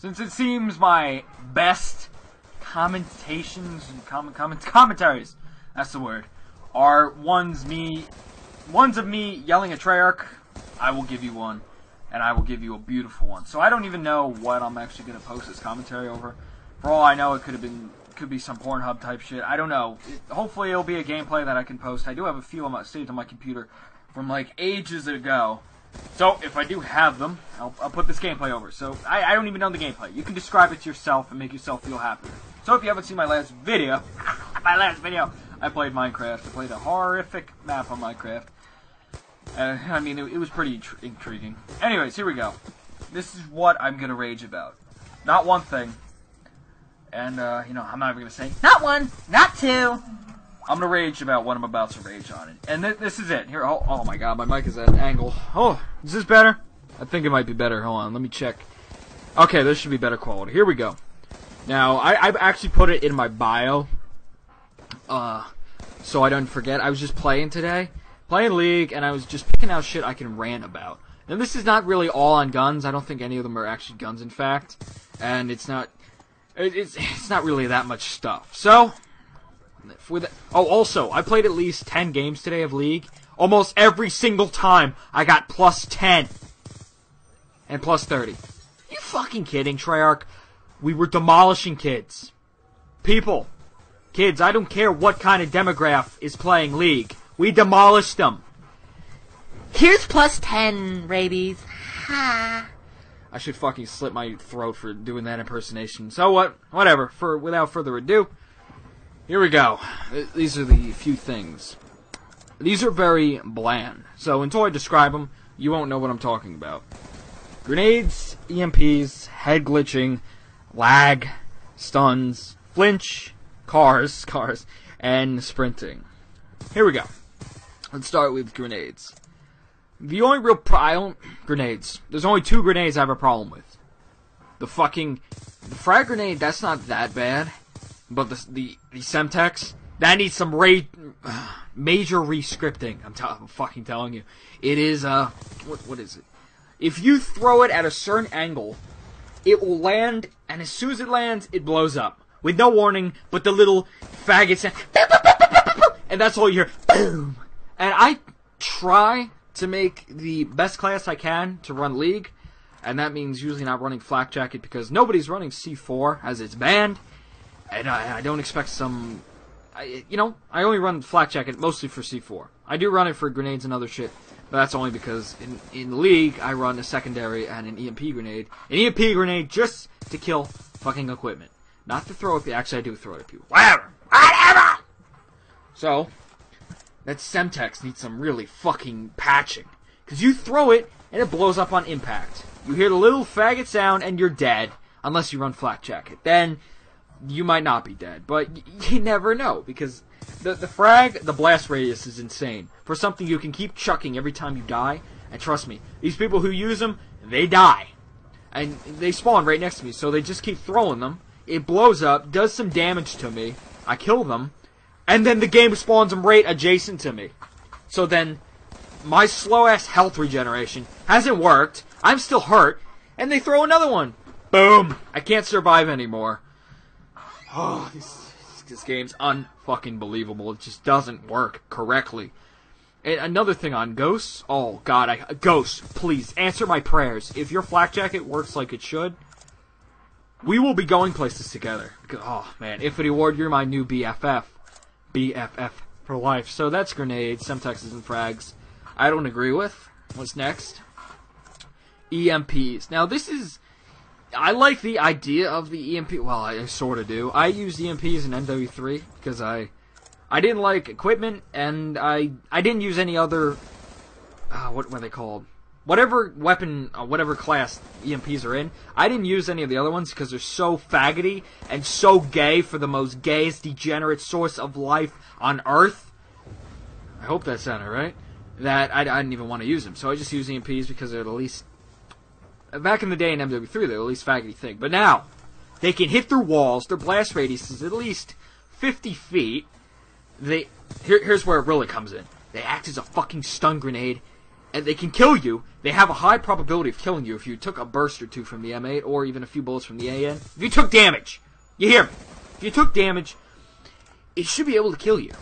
Since it seems my best commentaries, commentaries, that's the word, are ones of me yelling at Treyarch, I will give you one, and I will give you a beautiful one. So I don't even know what I'm actually going to post this commentary over. For all I know, it could be some Pornhub type shit. I don't know. Hopefully it'll be a gameplay that I can post. I do have a few saved on my computer from like ages ago. So if I do have them, I'll put this gameplay over. So I don't even know the gameplay. You can describe it to yourself and make yourself feel happier. So if you haven't seen my last video, I played Minecraft. I played a horrific map on Minecraft. I mean, it was pretty intriguing. Anyways, here we go. This is what I'm gonna rage about. Not one thing. And, you know, I'm not even gonna say, not one, not two. I'm gonna rage about what I'm about to rage on. And this is it. Here, oh my god, my mic is at an angle. Oh, is this better? I think it might be better. Hold on, let me check. Okay, this should be better quality. Here we go. Now, I've actually put it in my bio. So I don't forget. I was just playing today. Playing League, and I was just picking out shit I can rant about. Now, this is not really all on guns. I don't think any of them are actually guns, in fact. And it's not really that much stuff. So, also, I played at least 10 games today of League. Almost every single time, I got plus 10. And plus 30. You fucking kidding, Treyarch? We were demolishing kids. People. Kids, I don't care what kind of demographic is playing League. We demolished them. Here's plus 10, rabies. Ha. I should fucking slit my throat for doing that impersonation. So what? Whatever. Without further ado, here we go. These are the few things. These are very bland. So until I describe them, you won't know what I'm talking about. Grenades, EMPs, head glitching, lag, stuns, flinch, cars, and sprinting. Here we go. Let's start with grenades. The only real grenades. There's only 2 grenades I have a problem with. The frag grenade, that's not that bad. But the Semtex, that needs some major re-scripting. I'm fucking telling you. It is, what is it? If you throw it at a certain angle, it will land, and as soon as it lands, it blows up. With no warning, but the little faggot sound. And that's all you hear. Boom. And I try to make the best class I can to run League. And that means usually not running Flak Jacket because nobody's running C4 as it's banned. And I don't expect some... I only run Flak Jacket mostly for C4. I do run it for grenades and other shit. But that's only because in League, I run a secondary and an EMP grenade. An EMP grenade just to kill fucking equipment. Not to throw it... Actually, I do throw it at people. Whatever! So, that Semtex needs some really fucking patching. Because you throw it, and it blows up on impact. You hear the little faggot sound, and you're dead. Unless you run Flak Jacket. Then, you might not be dead. But you never know. Because the blast radius is insane. For something you can keep chucking every time you die. And trust me, these people who use them, they die. And they spawn right next to me. So they just keep throwing them. It blows up, does some damage to me. I kill them. And then the game spawns them right adjacent to me. So then, my slow-ass health regeneration hasn't worked. I'm still hurt. And they throw another one. Boom. I can't survive anymore. Oh, this game's unfucking believable. It just doesn't work correctly. And another thing on Ghosts. Oh, God. Ghosts, please, answer my prayers. If your Flak Jacket works like it should, we will be going places together. Because, oh, man. Infinity Ward, you're my new BFF. BFF for life. So that's grenades, Semtexes, and frags. I don't agree with. What's next? EMPs. Now this is... I like the idea of the EMP... Well, I sort of do. I use EMPs in MW3 because I didn't like equipment, and I didn't use any other... what are they called? Whatever weapon, whatever class EMPs are in, I didn't use any of the other ones because they're so faggoty and so gay for the most gayest, degenerate source of life on Earth. I hope that sounded right. That I didn't even want to use them. So I just use EMPs because they're the least... Back in the day in MW3, they're the least faggoty thing. But now, they can hit through walls. Their blast radius is at least 50 feet. Here's where it really comes in. They act as a fucking stun grenade. and they can kill you. They have a high probability of killing you if you took a burst or two from the M8, or even a few bullets from the AN. If you took damage, you hear me? If you took damage, it should be able to kill you.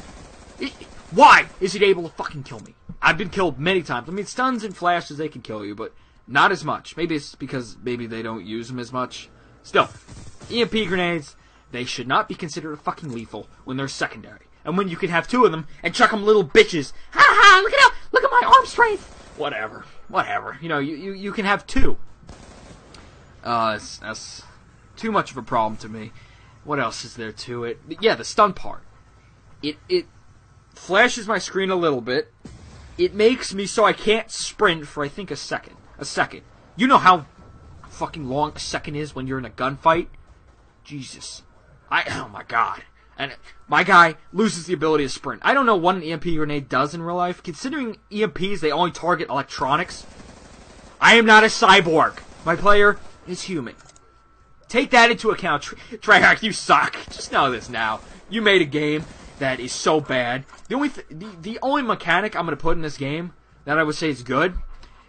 Why is it able to fucking kill me? I've been killed many times. I mean, stuns and flashes, they can kill you, but not as much. Maybe it's because maybe they don't use them as much. Still, EMP grenades, they should not be considered fucking lethal when they're secondary. And when you can have two of them and chuck them little bitches. Ha ha, look at my arm strength. Whatever. You know, you can have two. That's too much of a problem to me. What else is there to it? Yeah, the stun part. It flashes my screen a little bit. It makes me so I can't sprint for, I think, a second. You know how fucking long a second is when you're in a gunfight? Jesus. Oh my god. And my guy loses the ability to sprint. I don't know what an EMP grenade does in real life. Considering EMPs, they only target electronics. I am not a cyborg. My player is human. Take that into account. Treyarch, you suck. Just know this now. You made a game that is so bad. The only mechanic I'm going to put in this game that I would say is good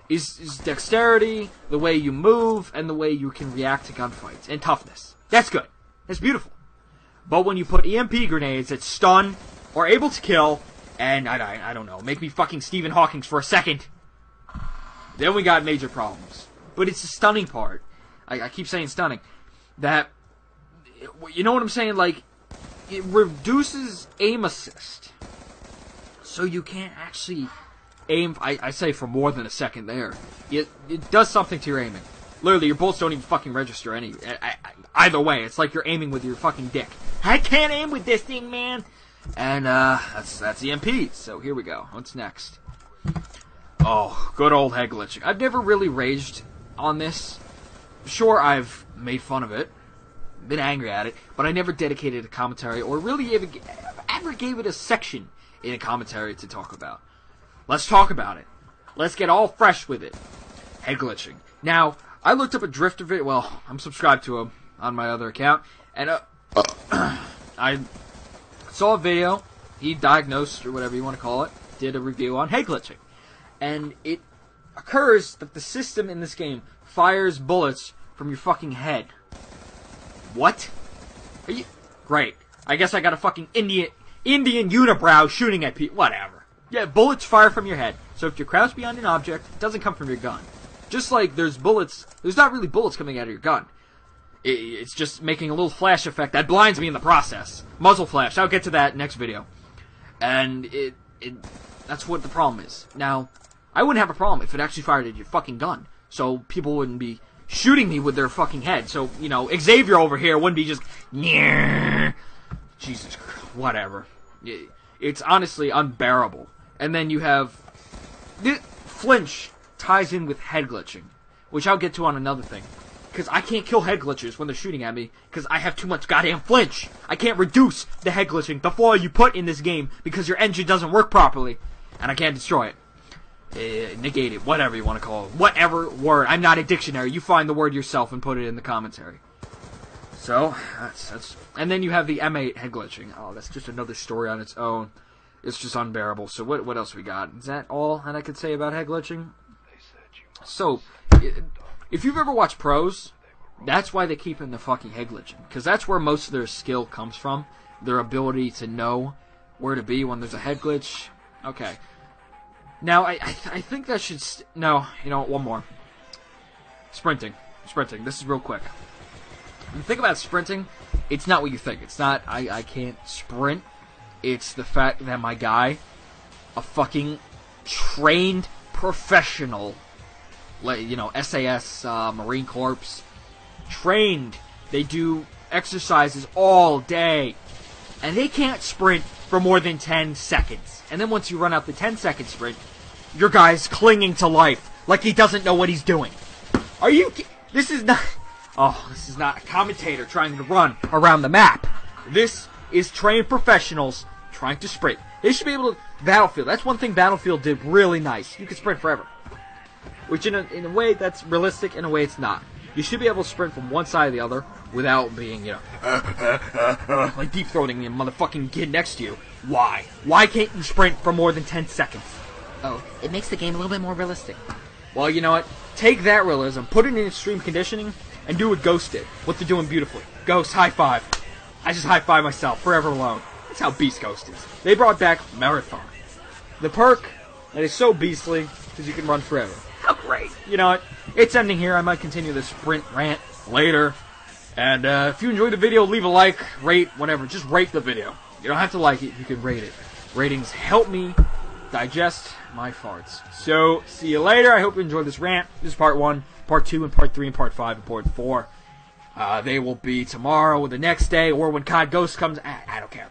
is dexterity, the way you move, and the way you can react to gunfights, and toughness. That's good. That's beautiful. But when you put EMP grenades that stun, or able to kill, and I don't know, make me fucking Stephen Hawking for a second, then we got major problems. But it's the stunning part. I keep saying stunning. That, you know what I'm saying? Like, it reduces aim assist. So you can't actually aim, I say, for more than a second there. It does something to your aiming. Literally, your bullets don't even fucking register either way. It's like you're aiming with your fucking dick. I can't aim with this thing, man! And, that's EMPs. So here we go. What's next? Oh, good old head glitching. I've never really raged on this. Sure, I've made fun of it, been angry at it, but I never dedicated a commentary or really ever gave it a section in a commentary to talk about. Let's talk about it. Let's get all fresh with it. Head glitching. Now, I looked up a drifter video. Well, I'm subscribed to him on my other account, and I saw a video. He diagnosed, or whatever you want to call it, did a review on head glitching. And it occurs that the system in this game fires bullets from your fucking head. What? Are you... Great. I guess I got a fucking Indian unibrow shooting at people. Whatever. Yeah, bullets fire from your head. So if you're crouched behind an object, it doesn't come from your gun. Just like there's bullets... There's not really bullets coming out of your gun. It's just making a little flash effect that blinds me in the process. Muzzle flash. I'll get to that next video. And that's what the problem is. Now, I wouldn't have a problem if it actually fired at your fucking gun. So people wouldn't be shooting me with their fucking head. So, you know, Xavier over here wouldn't be just... Jesus Christ. Whatever. It's honestly unbearable. And then you have... Flinch ties in with head glitching, which I'll get to on another thing. Because I can't kill head glitchers when they're shooting at me, because I have too much goddamn flinch. I can't reduce the head glitching, the flaw you put in this game, because your engine doesn't work properly, and I can't destroy it. Negate it, whatever you want to call it. Whatever word. I'm not a dictionary. You find the word yourself and put it in the commentary. So, that's... And then you have the M8 head glitching. Oh, that's just another story on its own. It's just unbearable. So what else we got? Is that all that I could say about head glitching? So, if you've ever watched pros, that's why they keep in the fucking head glitching. Because that's where most of their skill comes from. Their ability to know where to be when there's a head glitch. Okay. Now, I think that should... No, you know what, one more. Sprinting. This is real quick. When you think about sprinting, it's not what you think. It's not, I can't sprint. It's the fact that my guy, a fucking trained professional, you know, SAS, Marine Corps, trained. They do exercises all day. And they can't sprint for more than 10 seconds. And then once you run out the 10-second sprint, your guy's clinging to life like he doesn't know what he's doing. Are you... This is not... Oh, this is not a commentator trying to run around the map. This is trained professionals trying to sprint. They should be able to... Battlefield. That's one thing Battlefield did really nice. You can sprint forever. Which in a way that's realistic, in a way it's not. You should be able to sprint from one side to the other without being, you know, like deep-throating the motherfucking kid next to you. Why? Why can't you sprint for more than 10 seconds? Oh, it makes the game a little bit more realistic. Well, you know what? Take that realism, put it in extreme conditioning, and do what Ghost did. What they're doing beautifully. Ghost, high five. I just high five myself, forever alone. That's how beast Ghost is. They brought back Marathon. The perk that is so beastly, because you can run forever. How great. You know what? It's ending here. I might continue this sprint rant later. And if you enjoyed the video, leave a like, rate, whatever. Just rate the video. You don't have to like it, you can rate it. Ratings help me digest my farts. So, see you later. I hope you enjoyed this rant. This is part 1, part 2, and part 3, and part 5, and part 4. They will be tomorrow or the next day, or when COD Ghost comes. I don't care.